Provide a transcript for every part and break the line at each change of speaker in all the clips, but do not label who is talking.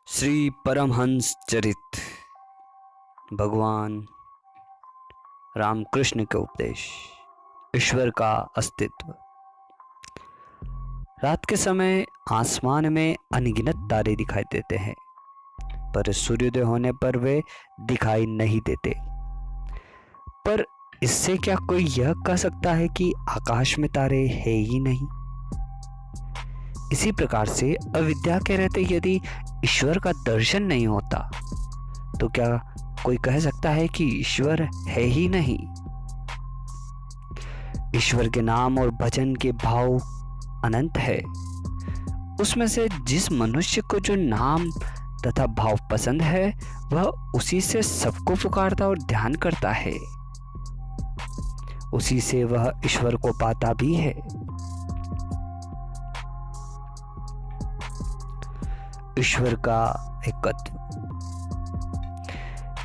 श्री परमहंस चरित भगवान रामकृष्ण के उपदेश। ईश्वर का अस्तित्व। रात के समय आसमान में अनगिनत तारे दिखाई देते हैं, पर सूर्योदय होने पर वे दिखाई नहीं देते। पर इससे क्या कोई यह कह सकता है कि आकाश में तारे है ही नहीं? इसी प्रकार से अविद्या के रहते यदि ईश्वर का दर्शन नहीं होता तो क्या कोई कह सकता है कि ईश्वर है ही नहीं? ईश्वर के नाम और भजन के भाव अनंत है। उसमें से जिस मनुष्य को जो नाम तथा भाव पसंद है वह उसी से सबको पुकारता और ध्यान करता है। उसी से वह ईश्वर को पाता भी है। ईश्वर का एकत्व।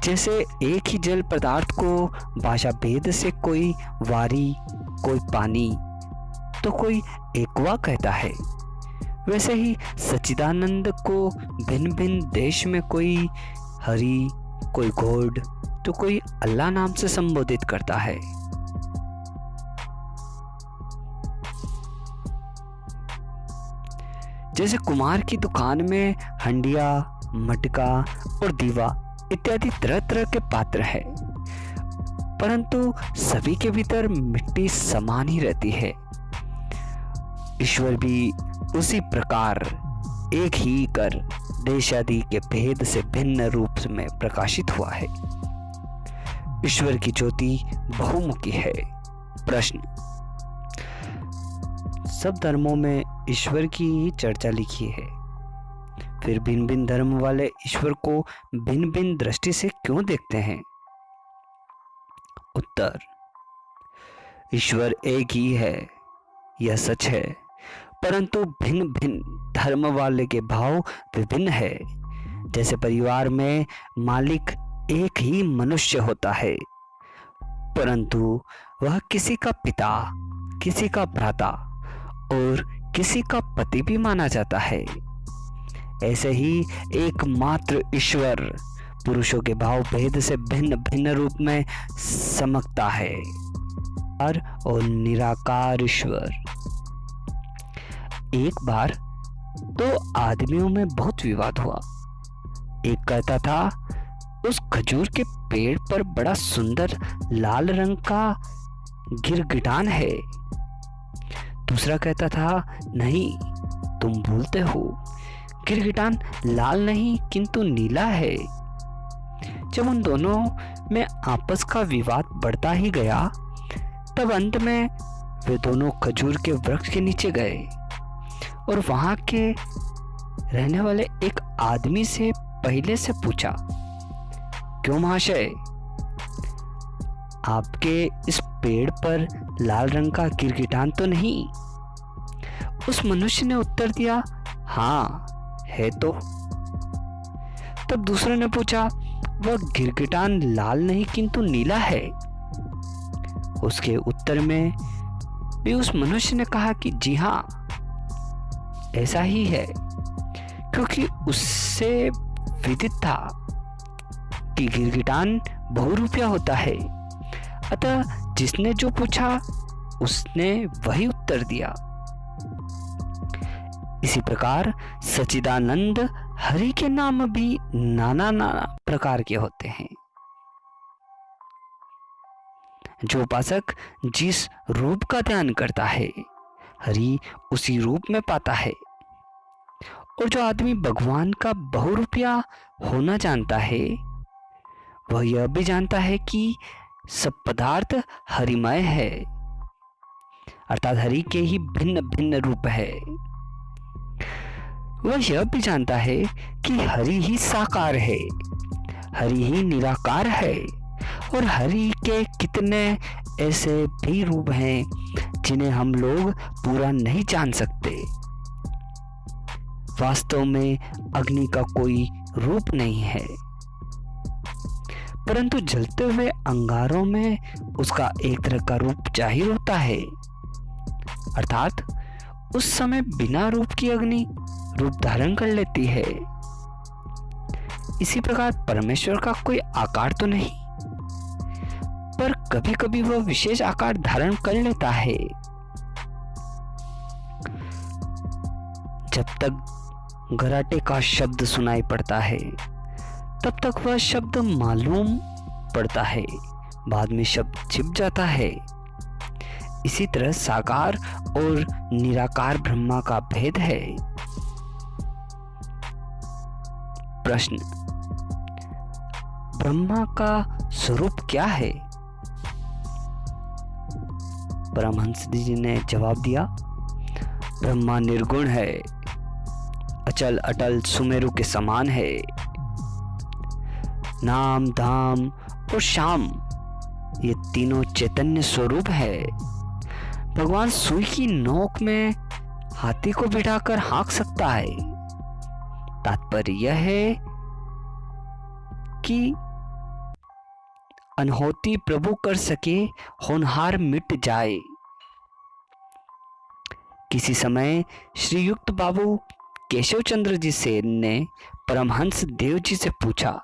जैसे एक ही जल पदार्थ को भाषा भेद से कोई वारी, कोई पानी तो कोई एकवा कहता है, वैसे ही सच्चिदानंद को भिन्न भिन्न देश में कोई हरि, कोई गॉड तो कोई अल्लाह नाम से संबोधित करता है। जैसे कुम्हार की दुकान में हंडिया, मटका और दीवा इत्यादि तरह तरह के पात्र है, परंतु सभी के भीतर मिट्टी समान ही रहती है। ईश्वर भी उसी प्रकार एक ही कर देश आदि के भेद से भिन्न रूप में प्रकाशित हुआ है। ईश्वर की ज्योति बहुमुखी है। प्रश्न: सब धर्मों में ईश्वर की ही चर्चा लिखी है, फिर भिन्न भिन्न धर्म वाले ईश्वर को भिन्न भिन्न दृष्टि से क्यों देखते हैं? उत्तर: ईश्वर एक ही है, यह सच है, परंतु भिन्न भिन्न धर्म वाले के भाव विभिन्न है। जैसे परिवार में मालिक एक ही मनुष्य होता है, परंतु वह किसी का पिता, किसी का भ्राता और किसी का पति भी माना जाता है। ऐसे ही एकमात्र ईश्वर पुरुषों के भाव भेद से भिन्न भिन्न रूप में समकता है। और निराकार ईश्वर। एक बार दो आदमियों में बहुत विवाद हुआ। एक कहता था उस खजूर के पेड़ पर बड़ा सुंदर लाल रंग का गिरगिटान है। दूसरा कहता था नहीं, तुम भूलते हो, गिरगिटान लाल नहीं किंतु नीला है। जब उन दोनों में आपस का विवाद बढ़ता ही गया, तब अंत में वे दोनों खजूर के वृक्ष के नीचे गए और वहां के रहने वाले एक आदमी से पहले से पूछा, क्यों महाशय, आपके इस पेड़ पर लाल रंग का गिरगिटान तो नहीं? उस मनुष्य ने उत्तर दिया, हाँ है तो। तब दूसरे ने पूछा, वह गिरगिटान लाल नहीं किंतु नीला है? उसके उत्तर में भी उस मनुष्य ने कहा कि जी हाँ, ऐसा ही है, क्योंकि उससे विदित था कि गिरगिटान बहुरूपिया होता है। अतः जिसने जो पूछा उसने वही उत्तर दिया। इसी प्रकार सच्चिदानंद हरि के नाम भी नाना नाना प्रकार के होते हैं। जो उपासक जिस रूप का ध्यान करता है, हरि उसी रूप में पाता है। और जो आदमी भगवान का बहुरूपिया होना जानता है, वह यह भी जानता है कि सब पदार्थ हरिमय है, अर्थात हरि के ही भिन्न भिन्न रूप है। वह यह भी जानता है कि हरि ही साकार है, हरि ही निराकार है और हरि के कितने ऐसे भी रूप हैं जिन्हें हम लोग पूरा नहीं जान सकते। वास्तव में अग्नि का कोई रूप नहीं है, परंतु जलते हुए अंगारों में उसका एक तरह का रूप जाहिर होता है, अर्थात उस समय बिना रूप की अग्नि रूप धारण कर लेती है। इसी प्रकार परमेश्वर का कोई आकार तो नहीं, पर कभी कभी वह विशेष आकार धारण कर लेता है। जब तक घराटे का शब्द सुनाई पड़ता है तब तक वह शब्द मालूम पड़ता है, बाद में शब्द छिप जाता है। इसी तरह साकार और निराकार ब्रह्मा का भेद है। प्रश्न, ब्रह्मा का स्वरूप क्या है? परमहंस जी ने जवाब दिया, ब्रह्मा निर्गुण है, अचल अटल सुमेरु के समान है। नाम धाम और शाम ये तीनों चैतन्य स्वरूप है। भगवान सुई की नोक में हाथी को बिठाकर हाँक सकता है। तात्पर्य यह है कि अनहोती प्रभु कर सके, होनहार मिट जाए। किसी समय श्रीयुक्त बाबू केशव चंद्र जी सेन ने परमहंस देव जी से पूछा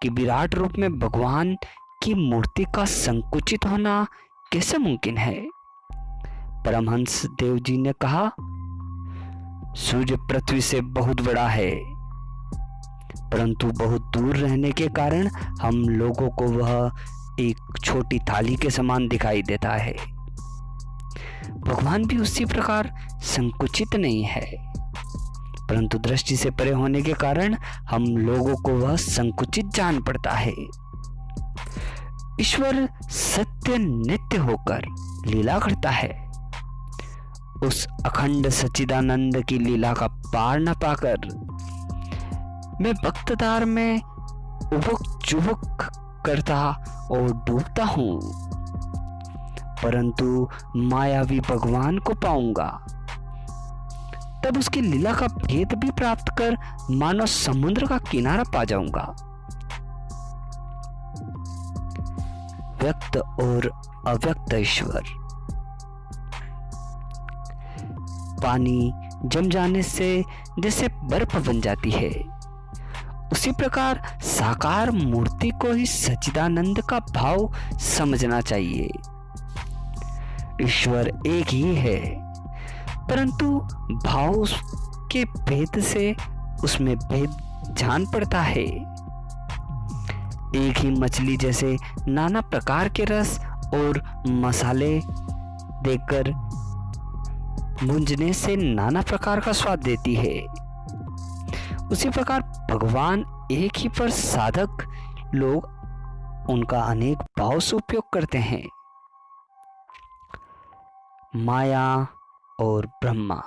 कि विराट रूप में भगवान की मूर्ति का संकुचित होना कैसे मुमकिन है? परमहंस देव जी ने कहा, सूर्य पृथ्वी से बहुत बड़ा है, परंतु बहुत दूर रहने के कारण हम लोगों को वह एक छोटी थाली के समान दिखाई देता है। भगवान भी उसी प्रकार संकुचित नहीं है, परंतु दृष्टि से परे होने के कारण हम लोगों को वह संकुचित जान पड़ता है। ईश्वर सत्य नित्य होकर लीला करता है। उस अखंड सच्चिदानंद की लीला का पार न पाकर मैं भक्तदार में उबक चुबक करता और डूबता हूं, परंतु मायावी भगवान को पाऊंगा तब उसकी लीला का भेद भी प्राप्त कर मानो समुद्र का किनारा पा जाऊंगा। व्यक्त और अव्यक्त ईश्वर। पानी जम जाने से जैसे बर्फ बन जाती है, उसी प्रकार साकार मूर्ति को ही सच्चिदानंद का भाव समझना चाहिए। ईश्वर एक ही है, परंतु भाव के भेद से उसमें भेद जान पड़ता है। एक ही मछली जैसे नाना प्रकार के रस और मसाले देकर भूंजने से नाना प्रकार का स्वाद देती है, उसी प्रकार भगवान एक ही पर साधक लोग उनका अनेक भाव से उपयोग करते हैं। माया और ब्रह्मा।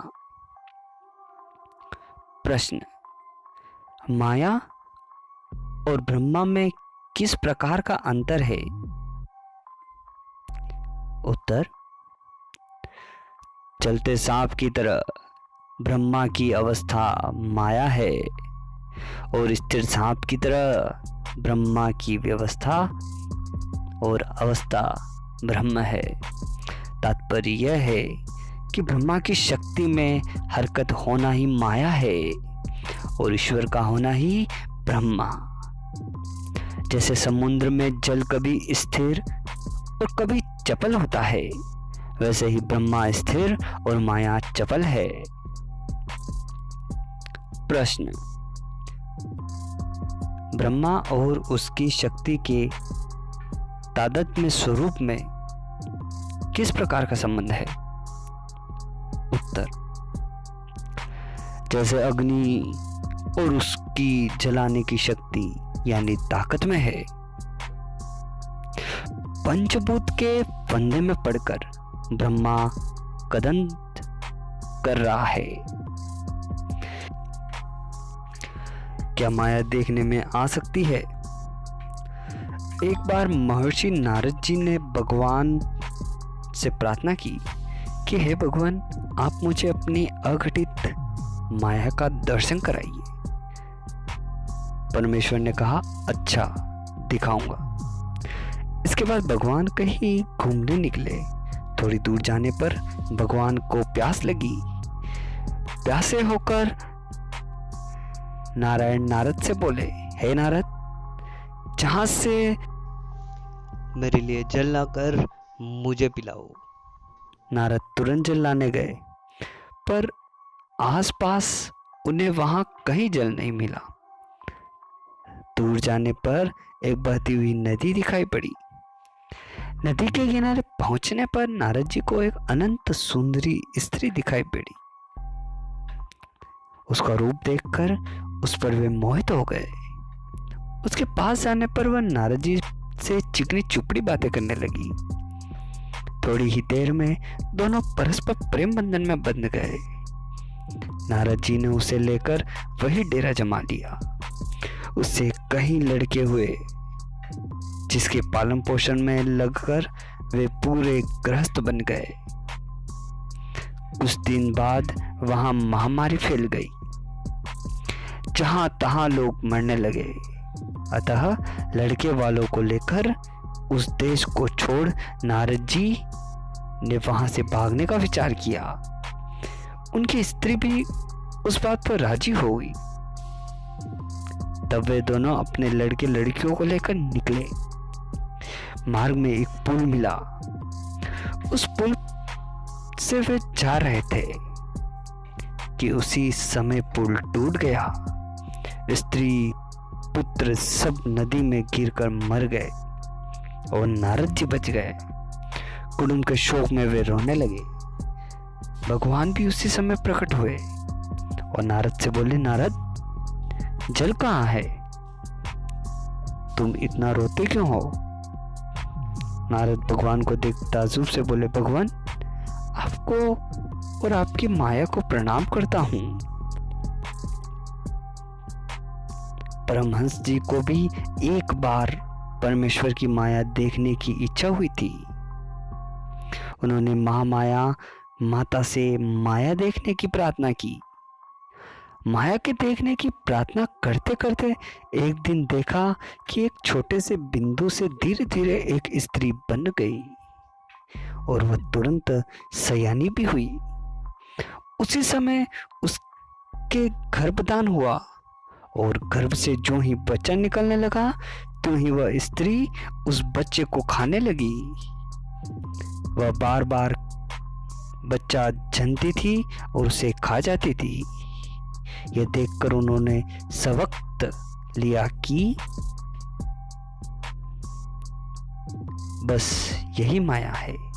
प्रश्न, माया और ब्रह्मा में किस प्रकार का अंतर है? उत्तर, चलते सांप की तरह ब्रह्मा की अवस्था माया है और स्थिर सांप की तरह ब्रह्मा की व्यवस्था और अवस्था ब्रह्म है। तात्पर्य यह है कि ब्रह्मा की शक्ति में हरकत होना ही माया है और ईश्वर का होना ही ब्रह्मा। जैसे समुद्र में जल कभी स्थिर और कभी चपल होता है, वैसे ही ब्रह्मा स्थिर और माया चपल है। प्रश्न, ब्रह्मा और उसकी शक्ति के तादात्म्य स्वरूप में किस प्रकार का संबंध है? उत्तर, जैसे अग्नि और उसकी जलाने की शक्ति यानी ताकत में है, पंचभूत के फंदे में पड़कर ब्रह्मा कदंत कर रहा है। क्या माया देखने में आ सकती है? एक बार महर्षि नारद जी ने भगवान से प्रार्थना की कि हे भगवान, आप मुझे अपनी अघटित माया का दर्शन कराइए। परमेश्वर ने कहा, अच्छा दिखाऊंगा। इसके बाद भगवान कहीं घूमने निकले। थोड़ी दूर जाने पर भगवान को प्यास लगी। प्यासे होकर नारायण नारद से बोले, हे नारद, जहां से मेरे लिए जल लाकर मुझे पिलाओ। नारद तुरंत जल लाने गए, पर आसपास उन्हें वहां कहीं जल नहीं मिला। दूर जाने पर एक बहती हुई नदी दिखाई पड़ी। नदी के किनारे पहुंचने पर नारद जी को एक अनंत सुंदरी स्त्री दिखाई पड़ी। उसका रूप देखकर उस पर वे मोहित हो गए। उसके पास जाने पर वह नारद जी से चिकनी चुपड़ी बातें करने लगी। थोड़ी ही देर में दोनों परस्पर प्रेम बंधन में बंध गए। नारद जी ने उसे लेकर वही डेरा जमा लिया। उससे कई लड़के हुए, जिसके पालन पोषण में लगकर वे पूरे गृहस्थ बन गए। कुछ दिन बाद वहां महामारी फैल गई, जहां तहां लोग मरने लगे। अतः लड़के वालों को लेकर उस देश को छोड़ नारद जी ने वहां से भागने का विचार किया। उनकी स्त्री भी उस बात पर राजी हो गई। तब वे दोनों अपने लड़के लड़कियों को लेकर निकले। मार्ग में एक पुल मिला। उस पुल से वे जा रहे थे कि उसी समय पुल टूट गया। स्त्री पुत्र सब नदी में गिरकर मर गए और नारद जी बच गए। कुटुंब के शोक में वे रोने लगे। भगवान भी उसी समय प्रकट हुए और नारद से बोले, नारद, जल कहाँ है? तुम इतना रोते क्यों हो? नारद भगवान को देख ताज्जुब से बोले, भगवान, आपको और आपकी माया को प्रणाम करता हूं। परमहंस जी को भी एक बार परमेश्वर की माया देखने की इच्छा हुई थी। उन्होंने महामाया माता से माया देखने की प्रार्थना की। माया के देखने की प्रार्थना करते करते एक दिन देखा कि एक छोटे से बिंदु से धीरे धीरे एक स्त्री बन गई और वह तुरंत सयानी भी हुई। उसी समय उसके गर्भदान हुआ और गर्भ से जो ही बच्चा निकलने लगा, तो ही वह स्त्री उस बच्चे को खाने लगी। वह बार बार बच्चा जनती थी और उसे खा जाती थी। यह देखकर उन्होंने सबक लिया कि बस यही माया है।